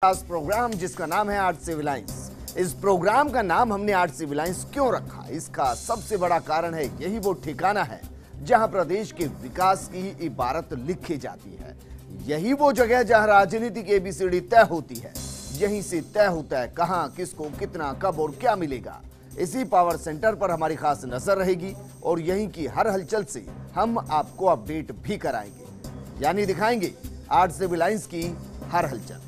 खास प्रोग्राम जिसका नाम है आर्ट सिविल लाइंस। इस प्रोग्राम का नाम हमने आर्ट सिविल लाइंस क्यों रखा? इसका सबसे बड़ा कारण है यही वो ठिकाना है जहां प्रदेश के विकास की इबारत लिखी जाती है। यही वो जगह जहां राजनीति की एबीसीडी तय होती है। यहीं से तय होता है कहां, किसको, कितना, कब और क्या मिलेगा। इसी पावर सेंटर पर हमारी खास नजर रहेगी और यहीं की हर हलचल से हम आपको अपडेट भी कराएंगे, यानी दिखाएंगे आर्ट सिविल लाइंस की हर हलचल।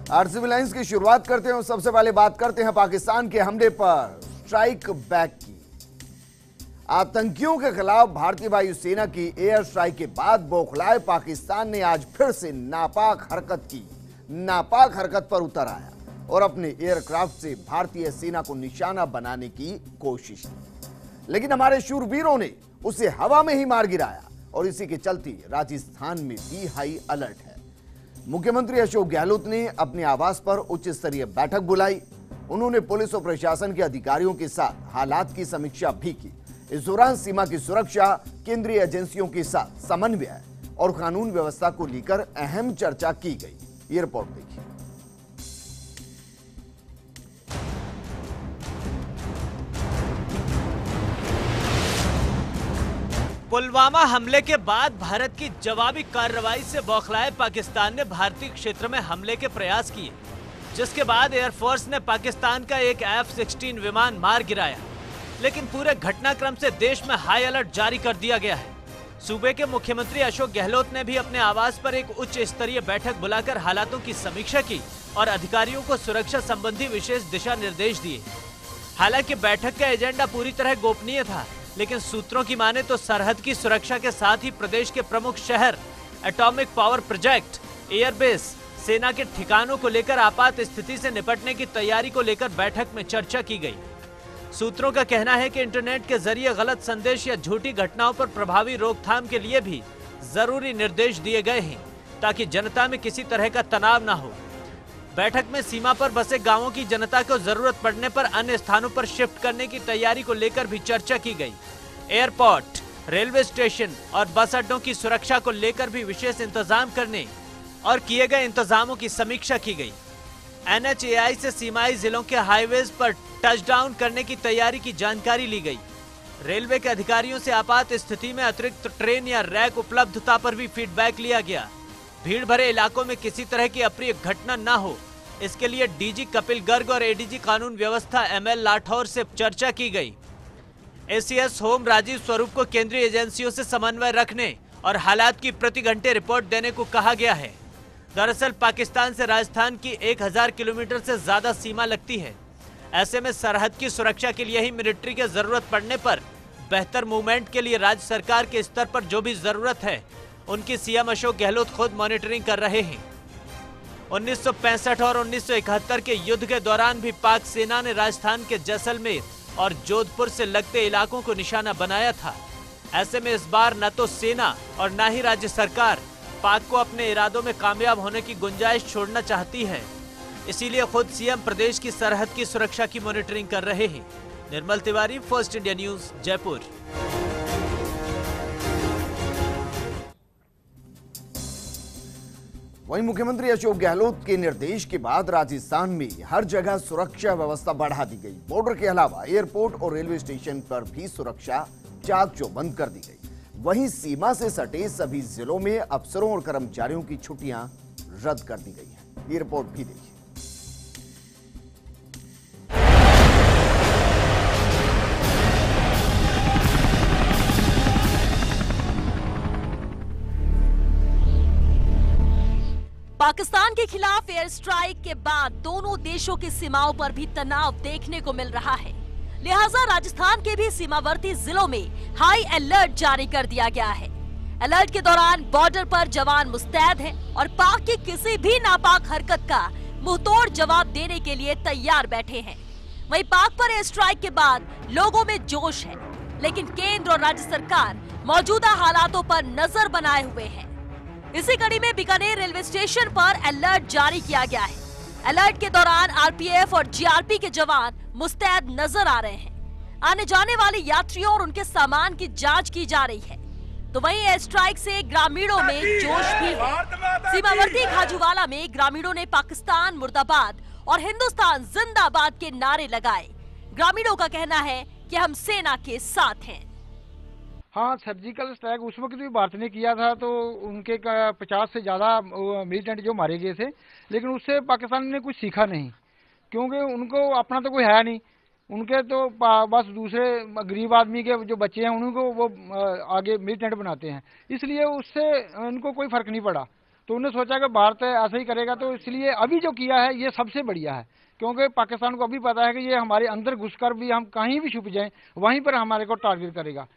आर्ट सिविल लाइंस की शुरुआत करते हैं और सबसे पहले बात करते हैं पाकिस्तान के हमले पर स्ट्राइक बैक की। आतंकियों के खिलाफ भारतीय वायुसेना की एयर स्ट्राइक के बाद बौखलाए पाकिस्तान ने आज फिर से नापाक हरकत पर उतर आया और अपने एयरक्राफ्ट से भारतीय सेना को निशाना बनाने की कोशिश की, लेकिन हमारे शूरवीरों ने उसे हवा में ही मार गिराया और इसी के चलते राजस्थान में भी हाई अलर्ट है। मुख्यमंत्री अशोक गहलोत ने अपने आवास पर उच्च स्तरीय बैठक बुलाई। उन्होंने पुलिस और प्रशासन के अधिकारियों के साथ हालात की समीक्षा भी की। इस दौरान सीमा की सुरक्षा, केंद्रीय एजेंसियों के साथ समन्वय और कानून व्यवस्था को लेकर अहम चर्चा की गई। ये रिपोर्ट देखिए। पुलवामा हमले के बाद भारत की जवाबी कार्रवाई से बौखलाए पाकिस्तान ने भारतीय क्षेत्र में हमले के प्रयास किए, जिसके बाद एयरफोर्स ने पाकिस्तान का एक F-16 विमान मार गिराया। लेकिन पूरे घटनाक्रम से देश में हाई अलर्ट जारी कर दिया गया है। सूबे के मुख्यमंत्री अशोक गहलोत ने भी अपने आवास पर एक उच्च स्तरीय बैठक बुलाकर हालातों की समीक्षा की और अधिकारियों को सुरक्षा संबंधी विशेष दिशा निर्देश दिए। हालांकि बैठक का एजेंडा पूरी तरह गोपनीय था, लेकिन सूत्रों की माने तो सरहद की सुरक्षा के साथ ही प्रदेश के प्रमुख शहर, एटॉमिक पावर प्रोजेक्ट, एयरबेस, सेना के ठिकानों को लेकर आपात स्थिति से निपटने की तैयारी को लेकर बैठक में चर्चा की गई। सूत्रों का कहना है कि इंटरनेट के जरिए गलत संदेश या झूठी घटनाओं पर प्रभावी रोकथाम के लिए भी जरूरी निर्देश दिए गए हैं, ताकि जनता में किसी तरह का तनाव न हो। बैठक में सीमा पर बसे गांवों की जनता को जरूरत पड़ने पर अन्य स्थानों पर शिफ्ट करने की तैयारी को लेकर भी चर्चा की गई। एयरपोर्ट, रेलवे स्टेशन और बस अड्डों की सुरक्षा को लेकर भी विशेष इंतजाम करने और किए गए इंतजामों की समीक्षा की गई। NHAI से सीमाई जिलों के हाईवेज पर टचडाउन करने की तैयारी की जानकारी ली गई। रेलवे के अधिकारियों से आपात स्थिति में अतिरिक्त ट्रेन या रैक उपलब्धता पर भी फीडबैक लिया गया। भीड़ भरे इलाकों में किसी तरह की अप्रिय घटना न हो, इसके लिए DG कपिल गर्ग और ADG कानून व्यवस्था ML लाठौर से चर्चा की गई। ACS होम राजीव स्वरूप को केंद्रीय एजेंसियों से समन्वय रखने और हालात की प्रति घंटे रिपोर्ट देने को कहा गया है। दरअसल पाकिस्तान से राजस्थान की 1000 किलोमीटर से ज्यादा सीमा लगती है। ऐसे में सरहद की सुरक्षा के लिए ही मिलिट्री की जरूरत पड़ने पर बेहतर मूवमेंट के लिए राज्य सरकार के स्तर पर जो भी जरूरत है, उनकी CM अशोक गहलोत खुद मॉनिटरिंग कर रहे हैं। 1965 और 1971 के युद्ध के दौरान भी पाक सेना ने राजस्थान के जैसलमेर और जोधपुर से लगते इलाकों को निशाना बनाया था। ऐसे में इस बार न तो सेना और न ही राज्य सरकार पाक को अपने इरादों में कामयाब होने की गुंजाइश छोड़ना चाहती है। इसीलिए खुद CM प्रदेश की सरहद की सुरक्षा की मॉनिटरिंग कर रहे हैं। Nirmal Tiwari, First India News, Jaipur. वहीं मुख्यमंत्री अशोक गहलोत के निर्देश के बाद राजस्थान में हर जगह सुरक्षा व्यवस्था बढ़ा दी गई। बॉर्डर के अलावा एयरपोर्ट और रेलवे स्टेशन पर भी सुरक्षा चाक चौबंद कर दी गई। वहीं सीमा से सटे सभी जिलों में अफसरों और कर्मचारियों की छुट्टियां रद्द कर दी गई हैं। ये रिपोर्ट भी देखिए। पाकिस्तान के खिलाफ एयर स्ट्राइक के बाद दोनों देशों की सीमाओं पर भी तनाव देखने को मिल रहा है। लिहाजा राजस्थान के भी सीमावर्ती जिलों में हाई अलर्ट जारी कर दिया गया है। अलर्ट के दौरान बॉर्डर पर जवान मुस्तैद हैं और पाक की किसी भी नापाक हरकत का मुंहतोड़ जवाब देने के लिए तैयार बैठे हैं। वहीं पाक पर एयर स्ट्राइक के बाद लोगों में जोश है, लेकिन केंद्र और राज्य सरकार मौजूदा हालातों पर नजर बनाए हुए है। इसी कड़ी में बीकानेर रेलवे स्टेशन पर अलर्ट जारी किया गया है। अलर्ट के दौरान आरपीएफ और जीआरपी के जवान मुस्तैद नजर आ रहे हैं। आने जाने वाले यात्रियों और उनके सामान की जांच की जा रही है। तो वहीं एयर स्ट्राइक से ग्रामीणों में जोश भी है। सीमावर्ती खाजूवाला में ग्रामीणों ने पाकिस्तान मुर्दाबाद और हिंदुस्तान जिंदाबाद के नारे लगाए। ग्रामीणों का कहना है कि हम सेना के साथ हैं। हाँ, सर्जिकल स्ट्राइक उस वक्त भी भारत ने किया था, तो उनके 50 से ज्यादा मिलिटेंट जो मारे गए थे, लेकिन उससे पाकिस्तान ने कुछ सीखा नहीं, क्योंकि उनको अपना तो कोई है नहीं। उनके तो बस दूसरे गरीब आदमी के जो बच्चे हैं उनको वो आगे मिलिटेंट बनाते हैं, इसलिए उससे उनको कोई फर्क नहीं पड़ा। तो उन्होंने सोचा कि भारत ऐसा ही करेगा, तो इसलिए अभी जो किया है ये सबसे बढ़िया है, क्योंकि पाकिस्तान को अभी पता है कि ये हमारे अंदर घुसकर भी हम कहीं भी छुप जाएं वहीं पर हमारे को टारगेट करेगा।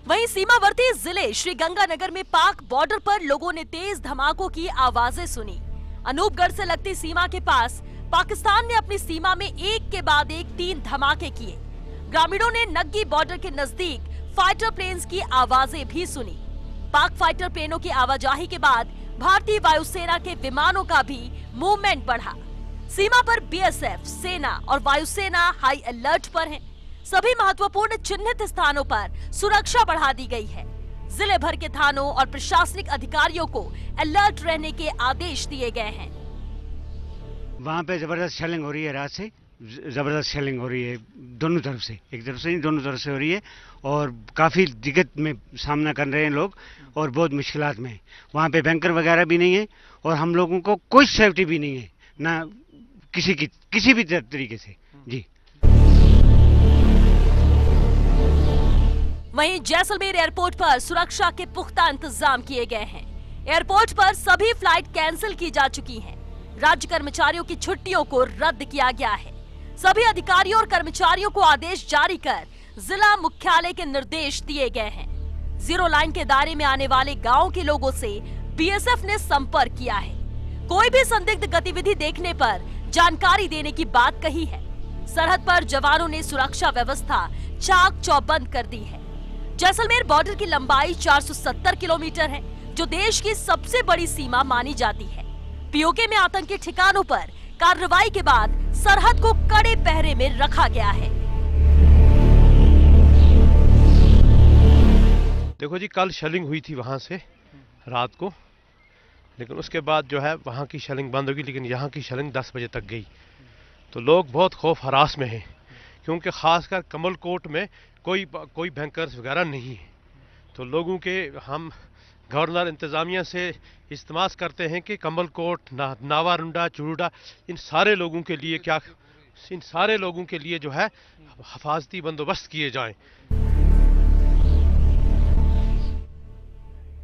वहीं सीमावर्ती जिले श्रीगंगानगर में पाक बॉर्डर पर लोगों ने तेज धमाकों की आवाजें सुनी। अनूपगढ़ से लगती सीमा के पास पाकिस्तान ने अपनी सीमा में एक के बाद एक 3 धमाके किए। ग्रामीणों ने नग्गी बॉर्डर के नजदीक फाइटर प्लेन्स की आवाजें भी सुनी। पाक फाइटर प्लेनों की आवाजाही के बाद भारतीय वायुसेना के विमानों का भी मूवमेंट बढ़ा। सीमा पर बीएसएफ, सेना और वायुसेना हाई अलर्ट पर हैं। सभी महत्वपूर्ण चिन्हित स्थानों पर सुरक्षा बढ़ा दी गई है। जिले भर के थानों और प्रशासनिक अधिकारियों को अलर्ट रहने के आदेश दिए गए हैं। वहाँ पे जबरदस्त शेलिंग हो रही है, रात से जबरदस्त शेलिंग हो रही है दोनों तरफ से, एक तरफ से नहीं दोनों तरफ से हो रही है, और काफी दिक्कत में सामना कर रहे हैं लोग और बहुत मुश्किलात में। वहाँ पे बैंकर वगैरह भी नहीं है और हम लोगों को कोई सेफ्टी भी नहीं है, ना किसी भी तरीके से जी। वहीं जैसलमेर एयरपोर्ट पर सुरक्षा के पुख्ता इंतजाम किए गए हैं। एयरपोर्ट पर सभी फ्लाइट कैंसिल की जा चुकी हैं। राज्य कर्मचारियों की छुट्टियों को रद्द किया गया है। सभी अधिकारियों और कर्मचारियों को आदेश जारी कर जिला मुख्यालय के निर्देश दिए गए हैं। जीरो लाइन के दायरे में आने वाले गांव के लोगों से बीएसएफ ने संपर्क किया है। कोई भी संदिग्ध गतिविधि देखने पर जानकारी देने की बात कही है। सरहद पर जवानों ने सुरक्षा व्यवस्था चाक चौबंद कर दी है। जैसलमेर बॉर्डर की लंबाई 470 किलोमीटर है, जो देश की सबसे बड़ी सीमा मानी जाती है। पीओके में आतंकी ठिकानों पर कार्रवाई के बाद सरहद को कड़े पहरे में रखा गया है। देखो जी, कल शेलिंग हुई थी वहां से रात को, लेकिन उसके बाद जो है वहां की शेलिंग बंद होगी, लेकिन यहाँ की शेलिंग 10 बजे तक गई। तो लोग बहुत खौफ हरास में हैं, क्योंकि खासकर कमलकोट में कोई बैंकर्स वगैरह नहीं है। तो लोगों के हम गवर्नर इंतजामिया से इस्तेमाल करते हैं कि कमलकोट, नावारुंडा, चुरुडा, इन सारे लोगों के लिए जो है हिफाजती बंदोबस्त किए जाएं।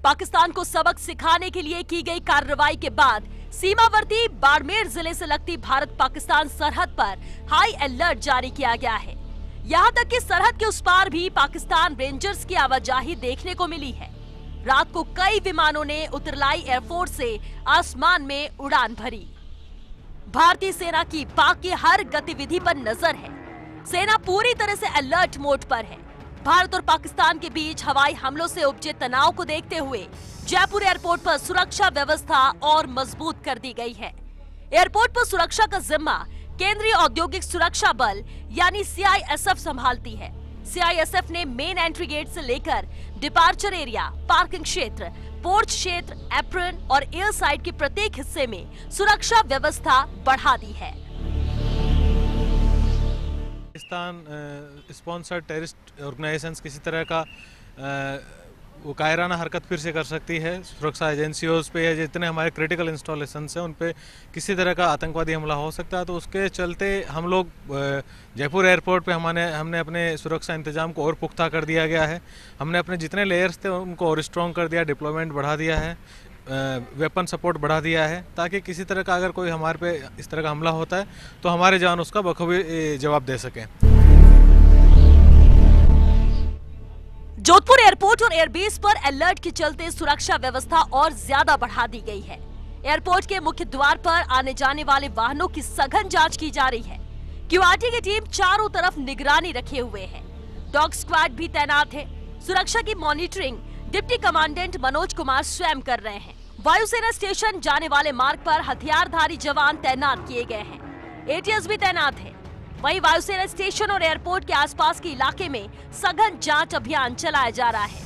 पाकिस्तान को सबक सिखाने के लिए की गई कार्रवाई के बाद सीमावर्ती बाड़मेर जिले से लगती भारत पाकिस्तान सरहद पर हाई अलर्ट जारी किया गया है। यहाँ तक कि सरहद के उस पार भी पाकिस्तान रेंजर्स की आवाजाही देखने को मिली है। रात को कई विमानों ने उत्तरलाई एयरपोर्ट से आसमान में उड़ान भरी। भारतीय सेना की पाक की हर गतिविधि पर नजर है। सेना पूरी तरह से अलर्ट मोड पर है। भारत और पाकिस्तान के बीच हवाई हमलों से उपजे तनाव को देखते हुए जयपुर एयरपोर्ट पर सुरक्षा व्यवस्था और मजबूत कर दी गई है। एयरपोर्ट पर सुरक्षा का जिम्मा केंद्रीय औद्योगिक सुरक्षा बल यानी सीआईएसएफ संभालती है। सीआईएसएफ ने मेन एंट्री गेट से लेकर डिपार्चर एरिया, पार्किंग क्षेत्र, पोर्ट क्षेत्र, एप्रन और एयर साइड के प्रत्येक हिस्से में सुरक्षा व्यवस्था बढ़ा दी है। पाकिस्तान स्पॉन्सर्ड टेररिस्ट ऑर्गेनाइजेशंस किसी तरह का वो कायराना हरकत फिर से कर सकती है। सुरक्षा एजेंसियों पे या जितने हमारे क्रिटिकल इंस्टॉलेशंस हैं उन पे किसी तरह का आतंकवादी हमला हो सकता है। तो उसके चलते हम लोग जयपुर एयरपोर्ट पे हमने अपने सुरक्षा इंतजाम को और पुख्ता कर दिया गया है। हमने अपने जितने लेयर्स थे उनको और स्ट्रॉन्ग कर दिया, डिप्लॉयमेंट बढ़ा दिया है, वेपन सपोर्ट बढ़ा दिया है, ताकि किसी तरह का अगर कोई हमारे पे इस तरह का हमला होता है तो हमारे जवान उसका बखूबी जवाब दे सकें। जोधपुर एयरपोर्ट और एयरबेस पर अलर्ट के चलते सुरक्षा व्यवस्था और ज्यादा बढ़ा दी गई है। एयरपोर्ट के मुख्य द्वार पर आने जाने वाले वाहनों की सघन जांच की जा रही है। क्यूआरटी की टीम चारों तरफ निगरानी रखे हुए है। डॉग स्क्वाड भी तैनात है। सुरक्षा की monitoring deputy commandant Manoj Kumar स्वयं कर रहे हैं। वायुसेना स्टेशन जाने वाले मार्ग पर हथियारधारी जवान तैनात किए गए हैं। एटीएस भी तैनात है। वहीं वायुसेना स्टेशन और एयरपोर्ट के आसपास के इलाके में सघन जांच अभियान चलाया जा रहा है।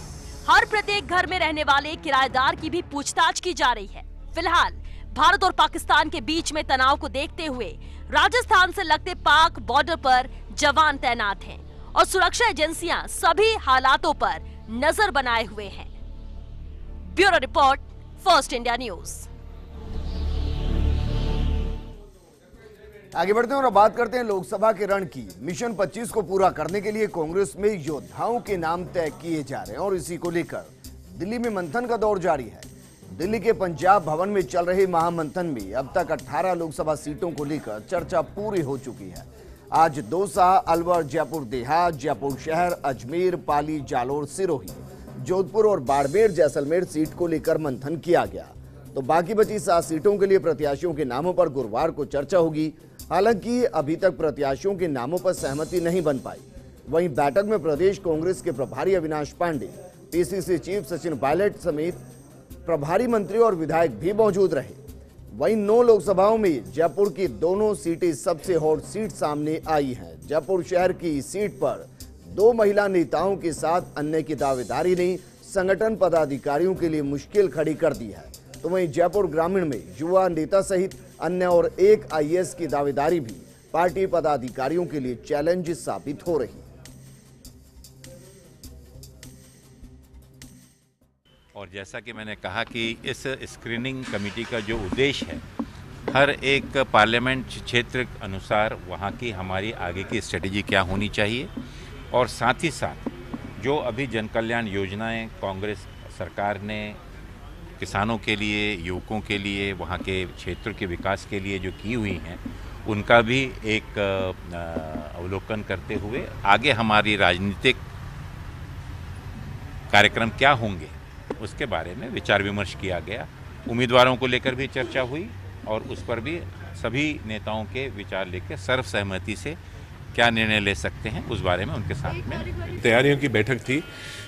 हर प्रत्येक घर में रहने वाले किराएदार की भी पूछताछ की जा रही है। फिलहाल भारत और पाकिस्तान के बीच में तनाव को देखते हुए राजस्थान से लगते पाक बॉर्डर पर जवान तैनात हैं और सुरक्षा एजेंसियां सभी हालातों पर नजर बनाए हुए हैं। Bureau report, first India news. आगे बढ़ते हैं और बात करते हैं लोकसभा के रण की। मिशन 25 को पूरा करने के लिए कांग्रेस में योद्धाओं के नाम तय किए जा रहे हैं और इसी को लेकर दिल्ली में मंथन का दौर जारी है। दिल्ली के पंजाब भवन में चल रहे महामंथन में अब तक 18 लोकसभा सीटों को लेकर चर्चा पूरी हो चुकी है। आज दौसा, अलवर, जयपुर देहात, जयपुर शहर, अजमेर, पाली, जालोर, सिरोही, जोधपुर और बाड़मेर जैसलमेर सीट को लेकर मंथन किया गया। तो बाकी बची 7 सीटों के लिए प्रत्याशियों के नामों पर गुरुवार को चर्चा होगी। हालांकि अभी तक प्रत्याशियों के नामों पर सहमति नहीं बन पाई। वहीं बैठक में प्रदेश कांग्रेस के प्रभारी अविनाश पांडे, पीसीसी चीफ सचिन पायलट समेत प्रभारी मंत्री और विधायक भी मौजूद रहे। वहीं 9 लोकसभाओं में जयपुर की दोनों सीटें सबसे हॉट सीट सामने आई हैं। जयपुर शहर की सीट पर 2 महिला नेताओं के साथ अन्य की दावेदारी ने संगठन पदाधिकारियों के लिए मुश्किल खड़ी कर दी है। तो वहीं जयपुर ग्रामीण में युवा नेता सहित अन्य और एक आईएएस की दावेदारी भी पार्टी पदाधिकारियों के लिए चैलेंज साबित हो रही। और जैसा कि मैंने कहा कि इस स्क्रीनिंग कमेटी का जो उद्देश्य है, हर एक पार्लियामेंट क्षेत्र अनुसार वहाँ की हमारी आगे की स्ट्रेटेजी क्या होनी चाहिए और साथ ही साथ जो अभी जन कल्याण योजनाएं कांग्रेस सरकार ने किसानों के लिए, युवकों के लिए, वहाँ के क्षेत्र के विकास के लिए जो की हुई हैं, उनका भी एक अवलोकन करते हुए आगे हमारी राजनीतिक कार्यक्रम क्या होंगे उसके बारे में विचार विमर्श किया गया। उम्मीदवारों को लेकर भी चर्चा हुई और उस पर भी सभी नेताओं के विचार लेकर सर्वसहमति से क्या निर्णय ले सकते हैं उस बारे में उनके साथ में तैयारियों की बैठक थी।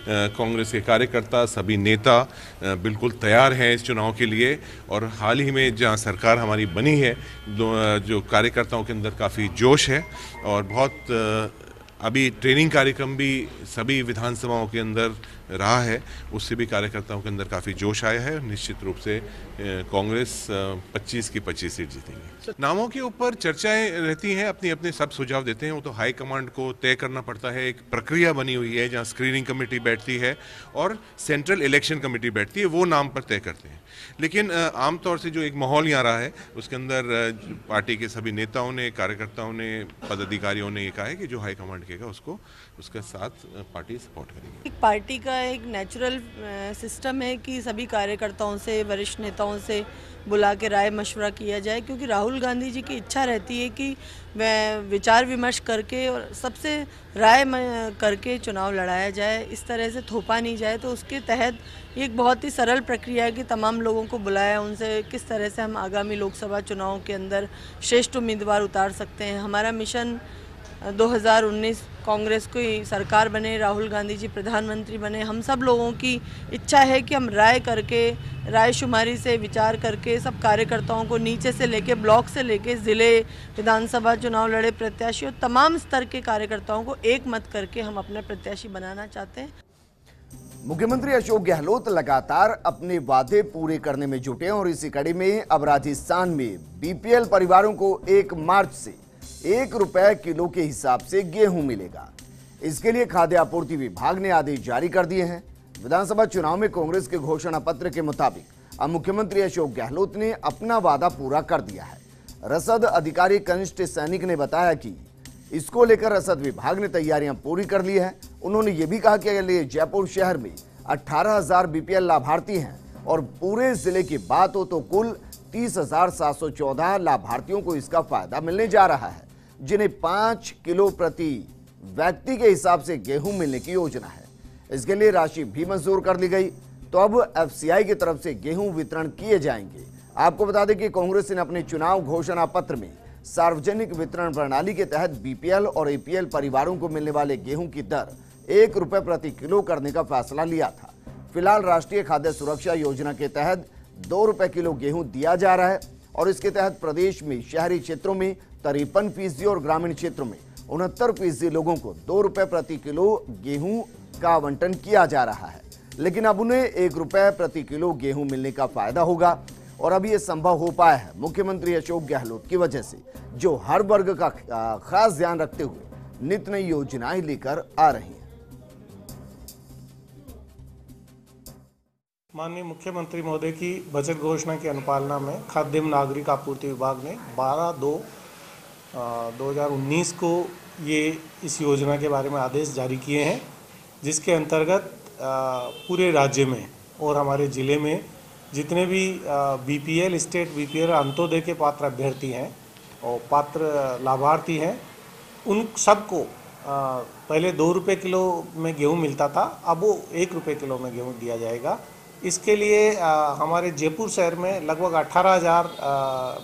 कांग्रेस के कार्यकर्ता, सभी नेता बिल्कुल तैयार हैं इस चुनाव के लिए। और हाल ही में जहां सरकार हमारी बनी है, जो कार्यकर्ताओं के अंदर काफ़ी जोश है और बहुत अभी ट्रेनिंग कार्यक्रम भी सभी विधानसभाओं के अंदर रहा है, उससे भी कार्यकर्ताओं के अंदर काफ़ी जोश आया है। निश्चित रूप से कांग्रेस 25 की 25 सीट जीतेंगे। नामों के ऊपर चर्चाएं रहती हैं, अपनी अपने सब सुझाव देते हैं, वो तो हाई कमांड को तय करना पड़ता है। एक प्रक्रिया बनी हुई है जहां स्क्रीनिंग कमेटी बैठती है और सेंट्रल इलेक्शन कमेटी बैठती है, वो नाम पर तय करते हैं। लेकिन आमतौर से जो एक माहौल यहाँ रहा है उसके अंदर पार्टी के सभी नेताओं ने, कार्यकर्ताओं ने, पदाधिकारियों ने ये कहा है कि जो हाई कमांड कहेगा उसको उसके साथ पार्टी सपोर्ट करेगी। पार्टी का एक नेचुरल सिस्टम है कि सभी कार्यकर्ताओं से, वरिष्ठ नेताओं से बुला के राय मशवरा किया जाए, क्योंकि राहुल गांधी जी की इच्छा रहती है कि वह विचार विमर्श करके और सबसे राय करके चुनाव लड़ाया जाए, इस तरह से थोपा नहीं जाए। तो उसके तहत एक बहुत ही सरल प्रक्रिया है कि तमाम लोगों को बुलाया, उनसे किस तरह से हम आगामी लोकसभा चुनाव के अंदर श्रेष्ठ उम्मीदवार उतार सकते हैं। हमारा मिशन 2019 कांग्रेस की सरकार बने, राहुल गांधी जी प्रधानमंत्री बने। हम सब लोगों की इच्छा है कि हम राय करके, रायशुमारी से विचार करके सब कार्यकर्ताओं को नीचे से लेके, ब्लॉक से लेके जिले विधानसभा चुनाव लड़े प्रत्याशी और तमाम स्तर के कार्यकर्ताओं को एक मत करके हम अपने प्रत्याशी बनाना चाहते हैं। मुख्यमंत्री अशोक गहलोत लगातार अपने वादे पूरे करने में जुटे हैं और इसी कड़ी में अब राजस्थान में बीपीएल परिवारों को 1 मार्च से 1 रुपए किलो के हिसाब से गेहूं मिलेगा। इसके लिए खाद्य आपूर्ति विभाग ने आदेश जारी कर दिए हैं। विधानसभा चुनाव में कांग्रेस के घोषणा पत्र के मुताबिक अब मुख्यमंत्री अशोक गहलोत ने अपना वादा पूरा कर दिया है। रसद अधिकारी कनिष्ठ सैनिक ने बताया कि इसको लेकर रसद विभाग ने तैयारियां पूरी कर ली है। उन्होंने ये भी कहा कि अगर जयपुर शहर में 18,000 बीपीएल लाभार्थी हैं और पूरे जिले की बात हो तो कुल 30,714 लाभार्थियों को इसका फायदा मिलने जा रहा है, जिन्हें 5 किलो प्रति व्यक्ति के हिसाब से गेहूं मिलने की योजना है। इसके लिए राशि भी मंजूर कर ली गई। तो अब एफसीआई की तरफ से गेहूं वितरण किए जाएंगे। आपको बता दें कि कांग्रेस ने अपने चुनाव घोषणा पत्र में सार्वजनिक वितरण प्रणाली के तहत बीपीएल और एपीएल परिवारों को मिलने वाले गेहूं की दर 1 रुपए प्रति किलो करने का फैसला लिया था। फिलहाल राष्ट्रीय खाद्य सुरक्षा योजना के तहत ₹2 किलो गेहूं दिया जा रहा है और इसके तहत प्रदेश में शहरी क्षेत्रों में 53% और ग्रामीण क्षेत्रों में 69% लोगों को ₹2 प्रति किलो गेहूं का आवंटन किया जा रहा है। लेकिन अब उन्हें ₹1 प्रति किलो गेहूं मिलने का फायदा होगा और अब ये संभव हो पाया है मुख्यमंत्री अशोक गहलोत की वजह से, जो हर वर्ग का खास ध्यान रखते हुए नित नई योजनाएं लेकर आ रही हैं। माननीय मुख्यमंत्री महोदय की बजट घोषणा की अनुपालना में खाद्य एवं नागरिक आपूर्ति विभाग ने 12/2/2019 को ये इस योजना के बारे में आदेश जारी किए हैं, जिसके अंतर्गत पूरे राज्य में और हमारे ज़िले में जितने भी बीपीएल, स्टेट बीपीएल, अंत्योदय के पात्र अभ्यर्थी हैं और पात्र लाभार्थी हैं, उन सबको पहले ₹2 किलो में गेहूं मिलता था, अब वो ₹1 किलो में गेहूं दिया जाएगा। इसके लिए हमारे जयपुर शहर में लगभग 18,000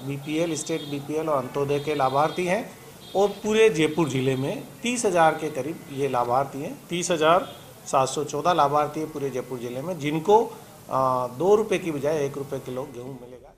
बीपीएल, स्टेट बीपीएल और अंत्योदय के लाभार्थी हैं और पूरे जयपुर ज़िले में 30,000 के करीब ये लाभार्थी हैं। 30,714 लाभार्थी हैं पूरे जयपुर ज़िले में, जिनको ₹2 की बजाय ₹1 किलो गेहूं मिलेगा।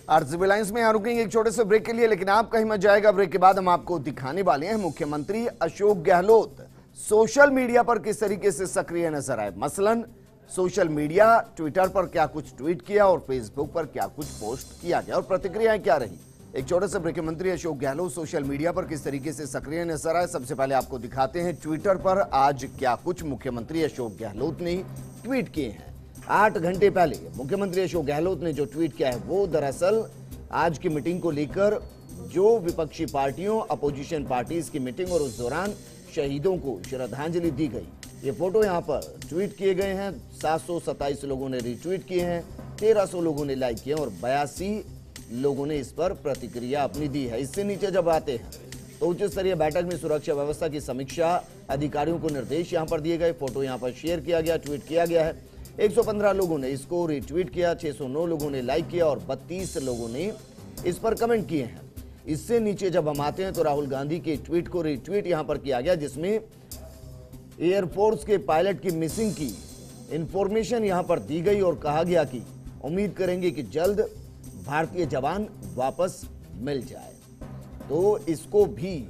आरसीबी लाइन्स में यहाँ रुकेंगे एक छोटे से ब्रेक के लिए, लेकिन आप कहीं मत जाएगा। ब्रेक के बाद हम आपको दिखाने वाले हैं मुख्यमंत्री अशोक गहलोत सोशल मीडिया पर किस तरीके से सक्रिय नजर आए। मसलन सोशल मीडिया, ट्विटर पर क्या कुछ ट्वीट किया और फेसबुक पर क्या कुछ पोस्ट किया गया और प्रतिक्रियाएं क्या रही। एक छोटे से ब्रेक। मुख्यमंत्री अशोक गहलोत सोशल मीडिया पर किस तरीके से सक्रिय नजर आए, सबसे पहले आपको दिखाते हैं ट्विटर पर आज क्या कुछ मुख्यमंत्री अशोक गहलोत ने ट्वीट किए हैं। 8 घंटे पहले मुख्यमंत्री अशोक गहलोत ने जो ट्वीट किया है वो दरअसल आज की मीटिंग को लेकर जो विपक्षी पार्टियों, अपोजिशन पार्टीज की मीटिंग और उस दौरान शहीदों को श्रद्धांजलि दी गई, ये फोटो यहाँ पर ट्वीट किए गए हैं। 727 लोगों ने रीट्वीट किए हैं, 1300 लोगों ने लाइक किए और 82 लोगों ने इस पर प्रतिक्रिया अपनी दी है। इससे नीचे जब आते हैं तो उच्च स्तरीय बैठक में सुरक्षा व्यवस्था की समीक्षा, अधिकारियों को निर्देश यहाँ पर दिए गए। फोटो यहाँ पर शेयर किया गया, ट्वीट किया गया है। 115 लोगों ने इसको रीट्वीट किया, 609 लोगों ने लाइक किया और 32 लोगों ने इस पर कमेंट किए हैं। इससे नीचे जब हम आते हैं तो राहुल गांधी के ट्वीट को रीट्वीट यहां पर किया गया, जिसमें एयरफोर्स के पायलट की मिसिंग की इंफॉर्मेशन यहां पर दी गई और कहा गया कि उम्मीद करेंगे कि जल्द भारतीय जवान वापस मिल जाए। तो इसको भी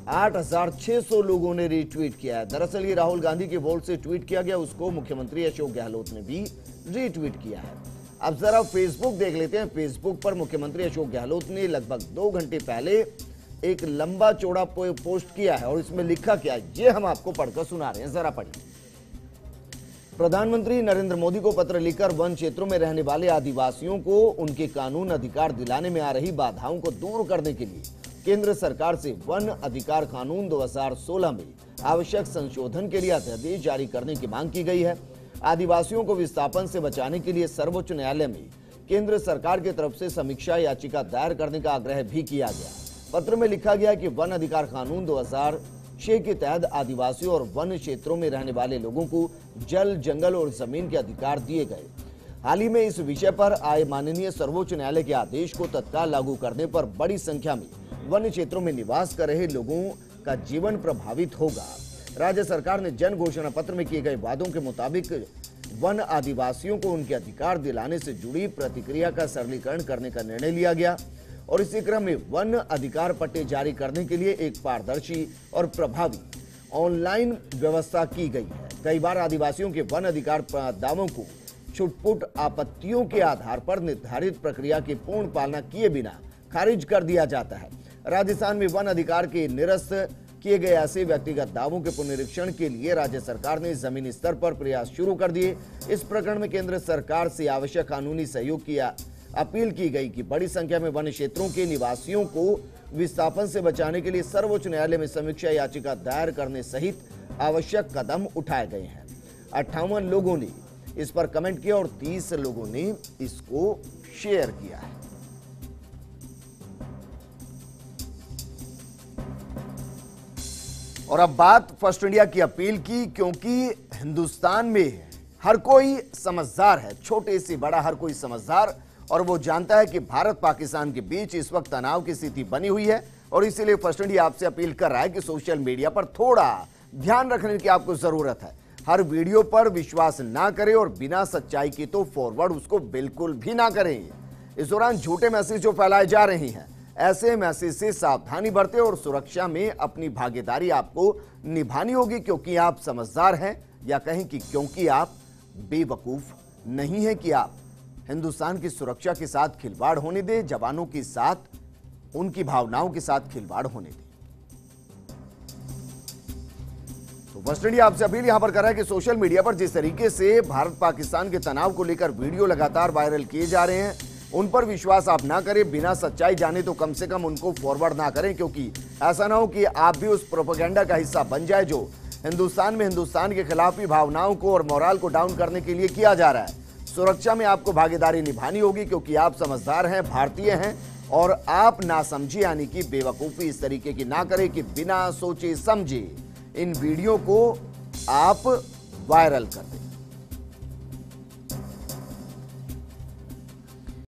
8,600 लोगों ने रीट्वीट किया है। दरअसल ये राहुल गांधी के वोट से ट्वीट किया गया, उसको मुख्यमंत्री अशोक गहलोत ने भी रीट्वीट किया है। अब जरा फेसबुक देख लेते हैं। फेसबुक पर मुख्यमंत्री अशोक गहलोत ने लगभग 2 घंटे पहले एक लंबा चौड़ा पोस्ट किया है और इसमें लिखा क्या है ये हम आपको पढ़कर सुना रहे हैं, जरा पढ़िए। प्रधानमंत्री नरेंद्र मोदी को पत्र लिखकर वन क्षेत्रों में रहने वाले आदिवासियों को उनके कानून अधिकार दिलाने में आ रही बाधाओं को दूर करने के लिए केंद्र सरकार से वन अधिकार कानून 2016 में आवश्यक संशोधन के लिए अध्यादेश जारी करने की मांग की गई है। आदिवासियों को विस्थापन से बचाने के लिए सर्वोच्च न्यायालय में केंद्र सरकार की तरफ से समीक्षा याचिका दायर करने का आग्रह भी किया गया। पत्र में लिखा गया कि वन अधिकार कानून 2006 के तहत आदिवासियों और वन क्षेत्रों में रहने वाले लोगों को जल, जंगल और जमीन के अधिकार दिए गए। हाल ही में इस विषय पर आए माननीय सर्वोच्च न्यायालय के आदेश को तत्काल लागू करने पर बड़ी संख्या में वन क्षेत्रों में निवास कर रहे लोगों का जीवन प्रभावित होगा। राज्य सरकार ने जन घोषणा पत्र में किए गए वादों के मुताबिक वन आदिवासियों को उनके अधिकार दिलाने से जुड़ी प्रक्रिया का सरलीकरण करने का निर्णय लिया गया और इसी क्रम में वन अधिकार पट्टे जारी करने के लिए एक पारदर्शी और प्रभावी ऑनलाइन व्यवस्था की गई है। कई बार आदिवासियों के वन अधिकार दावों को छुटपुट आपत्तियों के आधार पर निर्धारित प्रक्रिया की पूर्ण पालना किए बिना खारिज कर दिया जाता है। राजस्थान में वन अधिकार के निरस्त किए गए ऐसे व्यक्तिगत दावों के पुनरीक्षण के लिए राज्य सरकार ने जमीनी स्तर पर प्रयास शुरू कर दिए। इस प्रकरण में केंद्र सरकार से आवश्यक कानूनी सहयोग की अपील की गई कि बड़ी संख्या में वन क्षेत्रों के निवासियों को विस्थापन से बचाने के लिए सर्वोच्च न्यायालय में समीक्षा याचिका दायर करने सहित आवश्यक कदम उठाए गए हैं। 58 लोगों ने इस पर कमेंट किया और 30 लोगों ने इसको शेयर किया है। और अब बात फर्स्ट इंडिया की अपील की, क्योंकि हिंदुस्तान में हर कोई समझदार है, छोटे से बड़ा हर कोई समझदार, और वो जानता है कि भारत पाकिस्तान के बीच इस वक्त तनाव की स्थिति बनी हुई है और इसीलिए फर्स्ट इंडिया आपसे अपील कर रहा है कि सोशल मीडिया पर थोड़ा ध्यान रखने की आपको जरूरत है। हर वीडियो पर विश्वास ना करें और बिना सच्चाई की तो फॉरवर्ड उसको बिल्कुल भी ना करें। इस दौरान झूठे मैसेज जो फैलाए जा रहे हैं, ऐसे मैसेज से सावधानी बरतें और सुरक्षा में अपनी भागीदारी आपको निभानी होगी, क्योंकि आप समझदार हैं, या कहें कि क्योंकि आप बेवकूफ नहीं हैं कि आप हिंदुस्तान की सुरक्षा के साथ खिलवाड़ होने दें, जवानों के साथ उनकी भावनाओं के साथ खिलवाड़ होने दें। तो वेस्ट इंडिया आपसे अपील यहां पर कर रहा है कि सोशल मीडिया पर जिस तरीके से भारत पाकिस्तान के तनाव को लेकर वीडियो लगातार वायरल किए जा रहे हैं, उन पर विश्वास आप ना करें। बिना सच्चाई जाने तो कम से कम उनको फॉरवर्ड ना करें, क्योंकि ऐसा ना हो कि आप भी उस प्रोपेगेंडा का हिस्सा बन जाए जो हिंदुस्तान में हिंदुस्तान के खिलाफ भावनाओं को और मोराल को डाउन करने के लिए किया जा रहा है। सुरक्षा में आपको भागीदारी निभानी होगी, क्योंकि आप समझदार हैं, भारतीय हैं, और आप नासमझी यानी कि बेवकूफ़ी इस तरीके की ना करें कि बिना सोचे समझे इन वीडियो को आप वायरल कर दें।